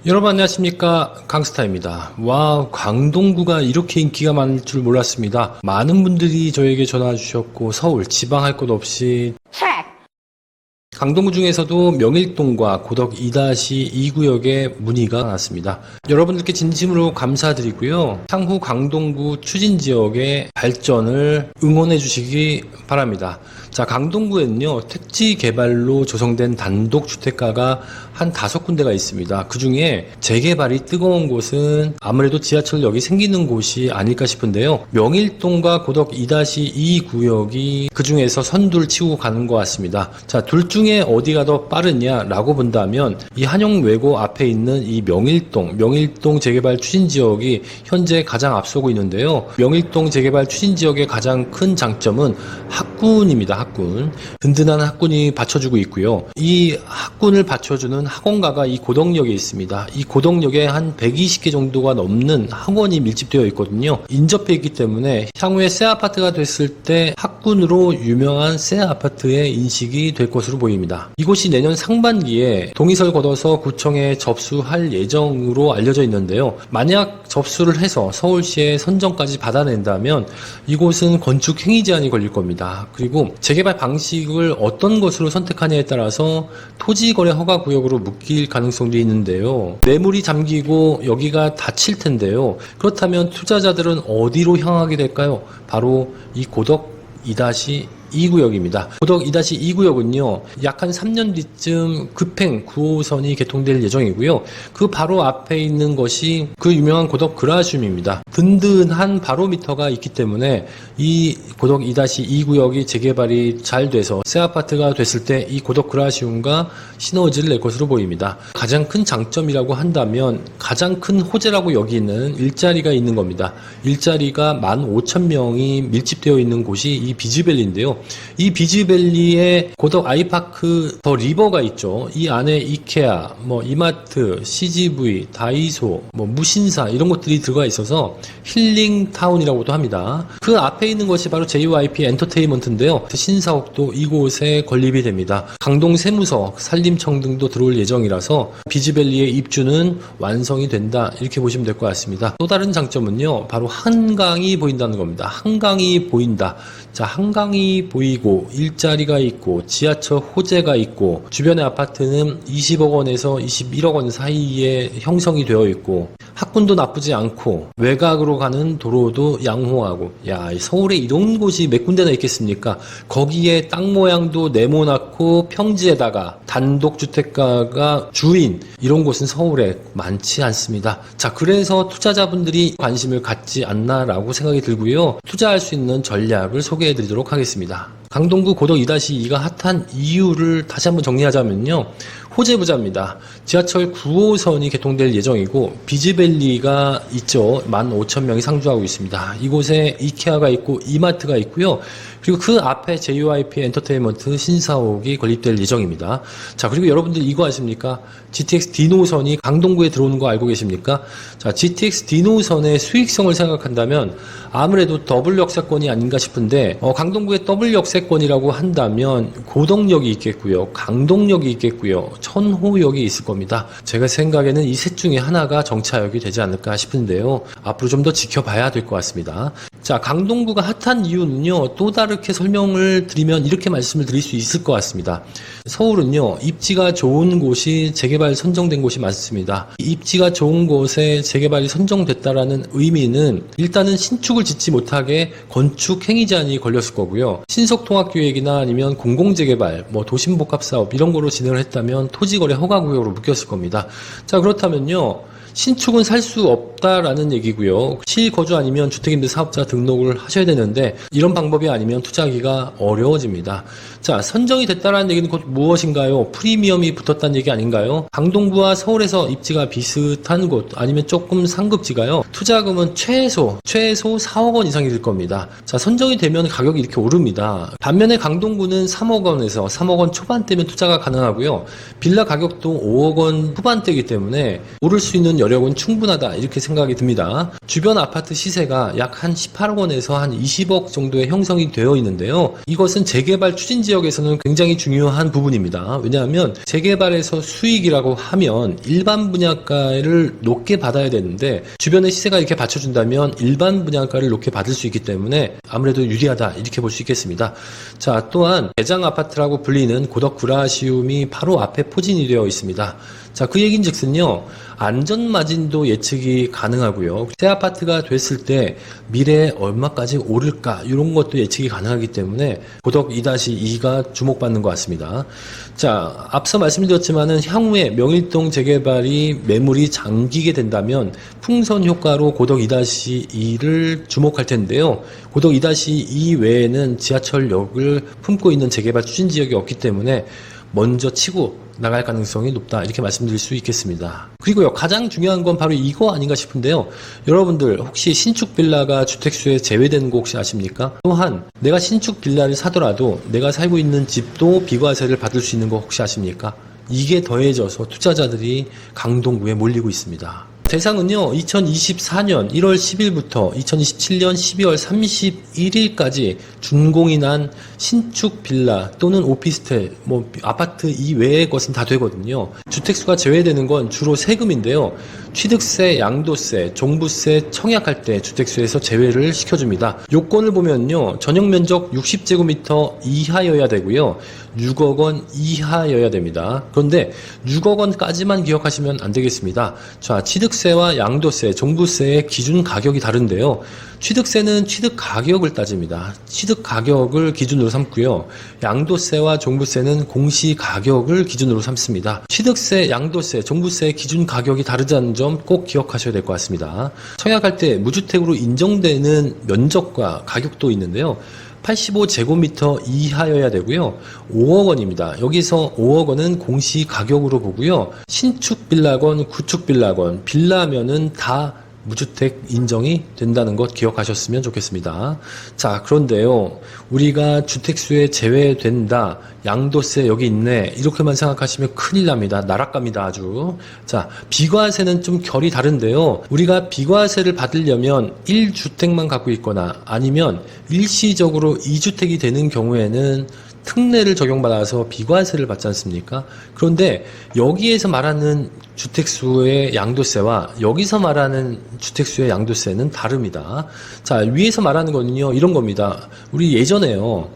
여러분 안녕하십니까, 강스타입니다. 와, 강동구가 이렇게 인기가 많을 줄 몰랐습니다. 많은 분들이 저에게 전화 주셨고 서울 지방 할 것 없이 강동구 중에서도 명일동과 고덕 2-2구역에 문의가 왔습니다. 여러분들께 진심으로 감사드리고요. 향후 강동구 추진지역의 발전을 응원해 주시기 바랍니다. 자, 강동구에는요, 택지 개발로 조성된 단독주택가가 한 5군데가 있습니다. 그 중에 재개발이 뜨거운 곳은 아무래도 지하철역이 생기는 곳이 아닐까 싶은데요. 명일동과 고덕 2-2구역이 그 중에서 선두를 치고 가는 것 같습니다. 자, 둘 중에 어디가 더 빠르냐라고 본다면 이 한영외고 앞에 있는 이 명일동 재개발 추진지역이 현재 가장 앞서고 있는데요. 명일동 재개발 추진지역의 가장 큰 장점은 학군입니다. 학군. 든든한 학군이 받쳐주고 있고요. 이 학군을 받쳐주는 학원가가 이 고덕역에 있습니다. 이 고덕역에 한 120개 정도가 넘는 학원이 밀집되어 있거든요. 인접해 있기 때문에 향후에 새 아파트가 됐을 때 학군으로 유명한 새 아파트의 인식이 될 것으로 보입니다. 이곳이 내년 상반기에 동의서를 걷어서 구청에 접수할 예정으로 알려져 있는데요. 만약 접수를 해서 서울시에 선정까지 받아낸다면 이곳은 건축 행위 제한이 걸릴 겁니다. 그리고 재개발 방식을 어떤 것으로 선택하냐에 따라서 토지거래 허가구역으로 묶일 가능성도 있는데요. 매물이 잠기고 여기가 닫힐 텐데요. 그렇다면 투자자들은 어디로 향하게 될까요? 바로 이 고덕 2-2구역입니다. 고덕 2-2구역은요, 약 한 3년 뒤쯤 급행 9호선이 개통될 예정이고요. 그 바로 앞에 있는 것이 그 유명한 고덕 그라듐입니다. 든든한 바로미터가 있기 때문에 이 고덕 2-2구역이 재개발이 잘 돼서 새 아파트가 됐을 때 이 고덕 그라듐과 시너지를 낼 것으로 보입니다. 가장 큰 장점이라고 한다면 가장 큰 호재라고 여기는 일자리가 있는 겁니다. 일자리가 15,000명이 밀집되어 있는 곳이 이 비즈밸리인데요. 이 비즈밸리에 고덕 아이파크 더 리버가 있죠. 이 안에 이케아, 이마트, CGV, 다이소, 무신사 이런 것들이 들어가 있어서 힐링타운이라고도 합니다. 그 앞에 있는 것이 바로 JYP 엔터테인먼트인데요. 신사옥도 이곳에 건립이 됩니다. 강동 세무서, 산림청 등도 들어올 예정이라서 비즈밸리의 입주는 완성이 된다, 이렇게 보시면 될 것 같습니다. 또 다른 장점은요, 바로 한강이 보인다는 겁니다. 한강이 보인다. 자, 한강이 보이고 일자리가 있고 지하철 호재가 있고 주변의 아파트는 20억 원에서 21억 원 사이에 형성이 되어 있고 학군도 나쁘지 않고 외곽으로 가는 도로도 양호하고, 야, 서울에 이런 곳이 몇 군데나 있겠습니까? 거기에 땅 모양도 네모나고 평지에다가 단독주택가가 주인, 이런 곳은 서울에 많지 않습니다. 자, 그래서 투자자분들이 관심을 갖지 않나라고 생각이 들고요. 투자할 수 있는 전략을 소개해 드리도록 하겠습니다. 강동구 고덕 2-2가 핫한 이유를 다시 한번 정리하자면요, 호재 부자입니다. 지하철 9호선이 개통될 예정이고 비즈밸리가 있죠. 15,000명이 상주하고 있습니다. 이곳에 이케아가 있고 이마트가 있고요. 그리고 그 앞에 JYP 엔터테인먼트 신사옥이 건립될 예정입니다. 자, 그리고 여러분들 이거 아십니까? GTX D-노선이 강동구에 들어오는 거 알고 계십니까? 자, GTX D-노선의 수익성을 생각한다면 아무래도 더블 역세권이 아닌가 싶은데, 강동구에 더블 역세권이라고 한다면 고덕역이 있겠고요, 강동역이 있겠고요, 천호역이 있을 겁니다. 제가 생각에는 이 셋 중에 하나가 정차역이 되지 않을까 싶은데요. 앞으로 좀 더 지켜봐야 될 것 같습니다. 자, 강동구가 핫한 이유는요, 또 다르게 설명을 드리면 이렇게 말씀을 드릴 수 있을 것 같습니다. 서울은요, 입지가 좋은 곳이 재개발 선정된 곳이 많습니다. 입지가 좋은 곳에 재개발이 선정됐다라는 의미는 일단은 신축을 짓지 못하게 건축 행위 제한이 걸렸을 거고요. 신속통합계획이나 아니면 공공재개발, 도심복합사업 이런 거로 진행을 했다면 토지거래 허가구역으로 묶였을 겁니다. 자, 그렇다면요, 신축은 살 수 없다라는 얘기고요. 실거주 아니면 주택임대 사업자 등록을 하셔야 되는데 이런 방법이 아니면 투자하기가 어려워집니다. 자, 선정이 됐다라는 얘기는 곧 무엇인가요? 프리미엄이 붙었다는 얘기 아닌가요? 강동구와 서울에서 입지가 비슷한 곳 아니면 조금 상급지가요, 투자금은 최소 4억 원 이상이 될 겁니다. 자, 선정이 되면 가격이 이렇게 오릅니다. 반면에 강동구는 3억 원에서 3억 원 초반대면 투자가 가능하고요. 빌라 가격도 5억 원 후반대이기 때문에 오를 수 있는 여력은 충분하다, 이렇게 생각이 듭니다. 주변 아파트 시세가 약 한 18억 원에서 한 20억 정도의 형성이 되어 있는데요. 이것은 재개발 추진 지역에서는 굉장히 중요한 부분입니다. 왜냐하면 재개발에서 수익이라고 하면 일반 분양가를 높게 받아야 되는데 주변의 시세가 이렇게 받쳐준다면 일반 분양가를 높게 받을 수 있기 때문에 아무래도 유리하다 이렇게 볼 수 있겠습니다. 자, 또한 대장 아파트라고 불리는 고덕 구라시움이 바로 앞에 포진이 되어 있습니다. 자, 그 얘긴즉슨요, 안전마진도 예측이 가능하고요. 새 아파트가 됐을 때 미래에 얼마까지 오를까 이런 것도 예측이 가능하기 때문에 고덕 2-2가 주목받는 것 같습니다. 자, 앞서 말씀드렸지만은 향후에 명일동 재개발이 매물이 잠기게 된다면 풍선 효과로 고덕 2-2를 주목할 텐데요. 고덕 2-2 외에는 지하철역을 품고 있는 재개발 추진 지역이 없기 때문에 먼저 치고 나갈 가능성이 높다 이렇게 말씀드릴 수 있겠습니다. 그리고요, 가장 중요한 건 바로 이거 아닌가 싶은데요. 여러분들 혹시 신축 빌라가 주택수에 제외되는 거 혹시 아십니까? 또한 내가 신축 빌라를 사더라도 내가 살고 있는 집도 비과세를 받을 수 있는 거 혹시 아십니까? 이게 더해져서 투자자들이 강동구에 몰리고 있습니다. 대상은요, 2024년 1월 10일부터 2027년 12월 31일까지 준공이 난 신축 빌라 또는 오피스텔, 아파트 이외의 것은 다 되거든요. 주택수가 제외되는 건 주로 세금인데요. 취득세, 양도세, 종부세 청약할 때 주택수에서 제외를 시켜줍니다. 요건을 보면요, 전용면적 60제곱미터 이하여야 되고요. 6억 원 이하여야 됩니다. 그런데 6억 원까지만 기억하시면 안 되겠습니다. 자, 취득세와 양도세, 종부세의 기준 가격이 다른데요. 취득세는 취득 가격을 따집니다. 취득 가격을 기준으로 삼고요. 양도세와 종부세는 공시 가격을 기준으로 삼습니다. 취득세, 양도세, 종부세의 기준 가격이 다르다는 점 꼭 기억하셔야 될 것 같습니다. 청약할 때 무주택으로 인정되는 면적과 가격도 있는데요. 85제곱미터 이하여야 되고요. 5억 원입니다. 여기서 5억 원은 공시 가격으로 보고요. 신축 빌라건, 구축 빌라건, 빌라면은 다 무주택 인정이 된다는 것 기억하셨으면 좋겠습니다. 자, 그런데요, 우리가 주택수에 제외된다, 양도세 여기 있네, 이렇게만 생각하시면 큰일 납니다. 나락갑니다, 아주. 자, 비과세는 좀 결이 다른데요. 우리가 비과세를 받으려면 1주택만 갖고 있거나 아니면 일시적으로 2주택이 되는 경우에는 특례를 적용받아서 비과세를 받지 않습니까? 그런데 여기에서 말하는 주택수의 양도세와 여기서 말하는 주택수의 양도세는 다릅니다. 자, 위에서 말하는 거는요, 이런 겁니다. 우리 예전에요,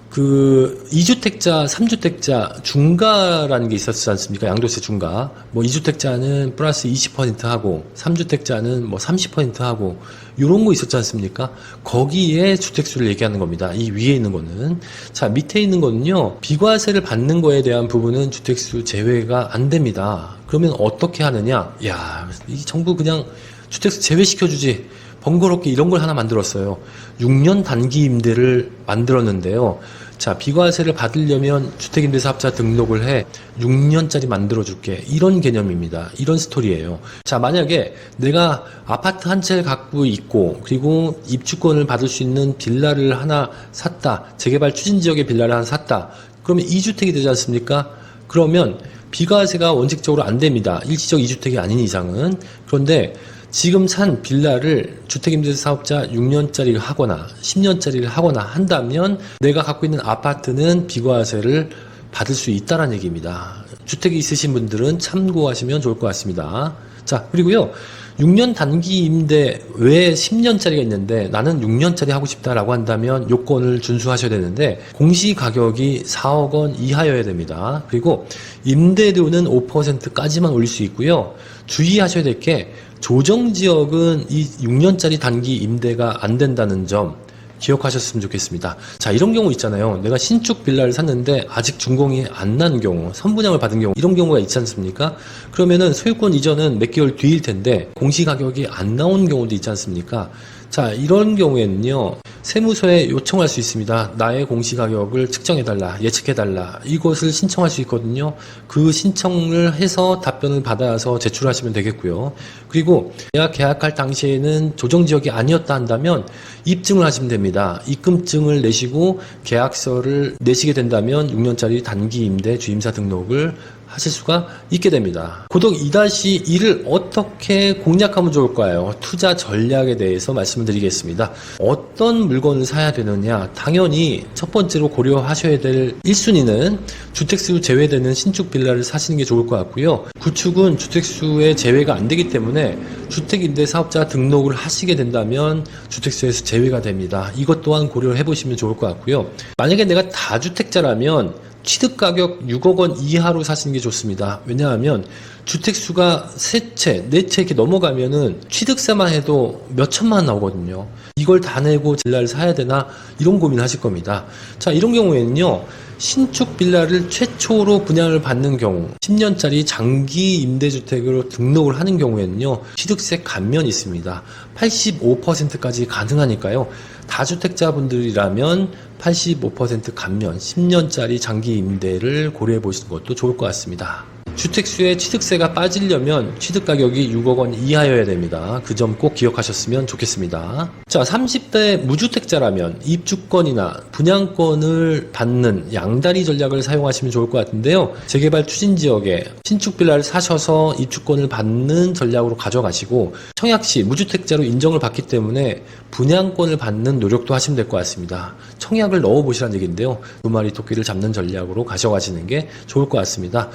2주택자, 3주택자 중가라는 게 있었지 않습니까? 양도세 중가. 2주택자는 플러스 20% 하고, 3주택자는 30% 하고, 요런 거 있었지 않습니까? 거기에 주택수를 얘기하는 겁니다. 이 위에 있는 거는. 자, 밑에 있는 거는요, 비과세를 받는 거에 대한 부분은 주택수 제외가 안 됩니다. 그러면 어떻게 하느냐? 야, 이 정부 그냥 주택수 제외시켜주지. 번거롭게 이런 걸 하나 만들었어요. 6년 단기 임대를 만들었는데요. 자, 비과세를 받으려면 주택임대사업자 등록을 해 6년짜리 만들어줄게. 이런 개념입니다. 이런 스토리예요. 자, 만약에 내가 아파트 한 채를 갖고 있고 그리고 입주권을 받을 수 있는 빌라를 하나 샀다. 재개발 추진지역의 빌라를 하나 샀다. 그러면 2주택이 되지 않습니까? 그러면 비과세가 원칙적으로 안 됩니다. 일시적 2주택이 아닌 이상은. 그런데 지금 산 빌라를 주택임대사업자 6년짜리를 하거나 10년짜리를 하거나 한다면 내가 갖고 있는 아파트는 비과세를 받을 수 있다는 얘기입니다. 주택이 있으신 분들은 참고하시면 좋을 것 같습니다. 자, 그리고요, 6년 단기 임대 외에 10년짜리가 있는데 나는 6년짜리 하고 싶다라고 한다면 요건을 준수하셔야 되는데 공시 가격이 4억 원 이하여야 됩니다. 그리고 임대료는 5%까지만 올릴 수 있고요. 주의하셔야 될 게 조정지역은 이 6년짜리 단기 임대가 안 된다는 점 기억하셨으면 좋겠습니다. 자, 이런 경우 있잖아요. 내가 신축 빌라를 샀는데 아직 준공이 안 난 경우, 선분양을 받은 경우, 이런 경우가 있지 않습니까? 그러면은 소유권 이전은 몇 개월 뒤일 텐데 공시가격이 안 나온 경우도 있지 않습니까? 자, 이런 경우에는요, 세무서에 요청할 수 있습니다. 나의 공시가격을 측정해달라, 예측해달라, 이것을 신청할 수 있거든요. 그 신청을 해서 답변을 받아서 제출하시면 되겠고요. 그리고 내가 계약할 당시에는 조정지역이 아니었다 한다면 입증을 하시면 됩니다. 입금증을 내시고 계약서를 내시게 된다면 6년짜리 단기 임대 주임사 등록을 하실 수가 있게 됩니다. 고독 2-1을 어떻게 공략하면 좋을까요? 투자 전략에 대해서 말씀을 드리겠습니다. 어떤 물건을 사야 되느냐? 당연히 첫 번째로 고려하셔야 될 1순위는 주택수 제외되는 신축 빌라를 사시는 게 좋을 것 같고요. 구축은 주택수에 제외가 안 되기 때문에 주택임대사업자 등록을 하시게 된다면 주택수에서 제외가 됩니다. 이것 또한 고려를 해보시면 좋을 것 같고요. 만약에 내가 다주택자라면 취득가격 6억 원 이하로 사시는 게 좋습니다. 왜냐하면 주택수가 3채, 4채 이렇게 넘어가면은 취득세만 해도 몇 천만 원 나오거든요. 이걸 다 내고 빌라를 사야 되나 이런 고민을 하실 겁니다. 자, 이런 경우에는요. 신축 빌라를 최초로 분양을 받는 경우 10년짜리 장기 임대주택으로 등록을 하는 경우에는요. 취득세 감면이 있습니다. 85%까지 가능하니까요. 다주택자분들이라면 85% 감면, 10년짜리 장기 임대를 고려해 보시는 것도 좋을 것 같습니다. 주택수에 취득세가 빠지려면 취득가격이 6억 원 이하여야 됩니다. 그 점 꼭 기억하셨으면 좋겠습니다. 자, 30대 무주택자라면 입주권이나 분양권을 받는 양다리 전략을 사용하시면 좋을 것 같은데요. 재개발 추진지역에 신축 빌라를 사셔서 입주권을 받는 전략으로 가져가시고 청약시 무주택자로 인정을 받기 때문에 분양권을 받는 노력도 하시면 될 것 같습니다. 청약을 넣어보시라는 얘기인데요. 두 마리 토끼를 잡는 전략으로 가져가시는 게 좋을 것 같습니다.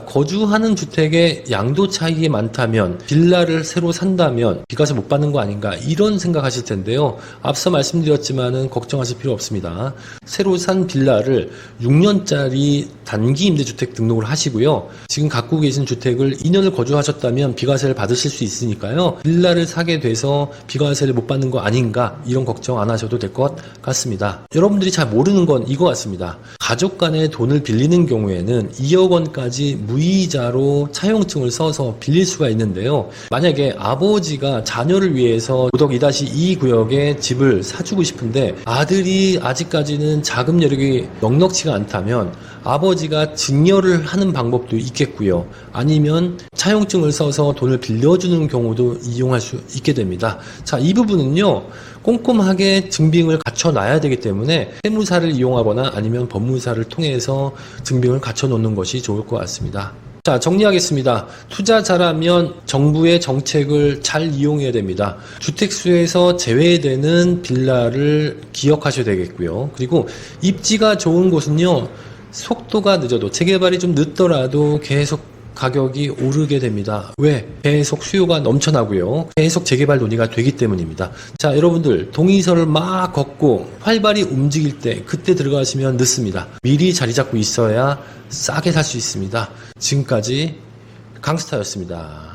거주하는 주택의 양도 차익이 많다면 빌라를 새로 산다면 비과세 못 받는 거 아닌가 이런 생각하실 텐데요. 앞서 말씀드렸지만은 걱정하실 필요 없습니다. 새로 산 빌라를 6년짜리 단기 임대주택 등록을 하시고요. 지금 갖고 계신 주택을 2년을 거주하셨다면 비과세를 받으실 수 있으니까요. 빌라를 사게 돼서 비과세를 못 받는 거 아닌가 이런 걱정 안 하셔도 될 것 같습니다. 여러분들이 잘 모르는 건 이거 같습니다. 가족 간에 돈을 빌리는 경우에는 2억 원까지 무이자로 차용증을 써서 빌릴 수가 있는데요. 만약에 아버지가 자녀를 위해서 고덕 2-2 구역에 집을 사주고 싶은데 아들이 아직까지는 자금 여력이 넉넉치가 않다면 아버지가 증여를 하는 방법도 있겠고요. 아니면 차용증을 써서 돈을 빌려주는 경우도 이용할 수 있게 됩니다. 자, 이 부분은요. 꼼꼼하게 증빙을 갖춰놔야 되기 때문에 세무사를 이용하거나 아니면 법무사를 통해서 증빙을 갖춰놓는 것이 좋을 것 같습니다. 자, 정리하겠습니다. 투자자라면 정부의 정책을 잘 이용해야 됩니다. 주택수에서 제외되는 빌라를 기억하셔야 되겠고요. 그리고 입지가 좋은 곳은요. 속도가 늦어도 재개발이 좀 늦더라도 계속 가격이 오르게 됩니다. 왜? 계속 수요가 넘쳐나고요. 계속 재개발 논의가 되기 때문입니다. 자, 여러분들 동의서를 막 걷고 활발히 움직일 때 그때 들어가시면 늦습니다. 미리 자리 잡고 있어야 싸게 살 수 있습니다. 지금까지 강스타였습니다.